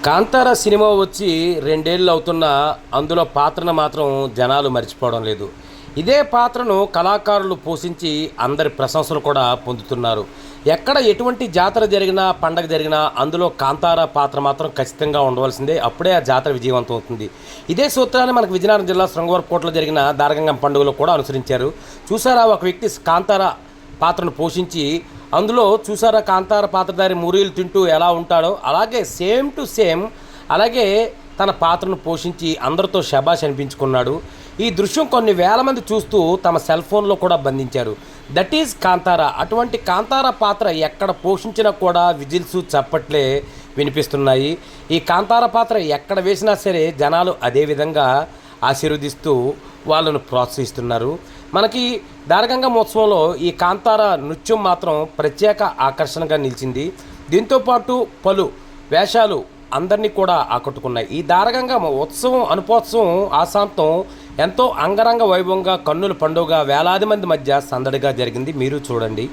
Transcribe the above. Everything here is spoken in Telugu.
కాంతార సినిమా వచ్చి 2 ఏళ్ళు అవుతున్నా అందులో పాత్రను మాత్రం జనాలు మర్చిపోవడం లేదు. ఇదే పాత్రను కళాకారులు పోషించి అందరి ప్రశంసలు కూడా పొందుతున్నారు. ఎక్కడ ఎటువంటి జాతర జరిగినా, పండగ జరిగినా అందులో కాంతార పాత్ర మాత్రం ఖచ్చితంగా ఉండవలసిందే. అప్పుడే ఆ జాతర విజయవంతం అవుతుంది. ఇదే సూత్రాన్ని మనకు విజయనగరం జిల్లా శృంగవరపుకోటలో జరిగిన దారగంగం పండుగలో కూడా అనుసరించారు. చూసారా, ఒక వ్యక్తి కాంతార పాత్రను పోషించి అందులో చూసారా కాంతార పాత్రధారి మురీలు తింటూ ఎలా ఉంటాడో అలాగే సేమ్ టు సేమ్ అలాగే తన పాత్రను పోషించి అందరితో శబాష్ అనిపించుకున్నాడు. ఈ దృశ్యం కొన్ని వేల మంది చూస్తూ తమ సెల్ ఫోన్లో కూడా బంధించారు. That is Kantara. అటువంటి కాంతార పాత్ర ఎక్కడ పోషించినా కూడా విజిల్స్ చప్పట్లే వినిపిస్తున్నాయి. ఈ కాంతార పాత్ర ఎక్కడ వేసినా సరే జనాలు అదే విధంగా ఆశీర్వదిస్తూ వాళ్ళను ప్రోత్సహిస్తున్నారు. మనకి దారగంగ మహోత్సవంలో ఈ కాంతార నృత్యం మాత్రం ప్రత్యేక ఆకర్షణగా నిలిచింది. దీంతోపాటు పలు వేషాలు అందరినీ కూడా ఆకట్టుకున్నాయి. ఈ దారగంగ ఉత్సవం అనుపోత్సవం ఆశాంతం ఎంతో అంగరంగ వైభవంగా కన్నుల పండుగ వేలాది మంది మధ్య సందడిగా జరిగింది. మీరు చూడండి.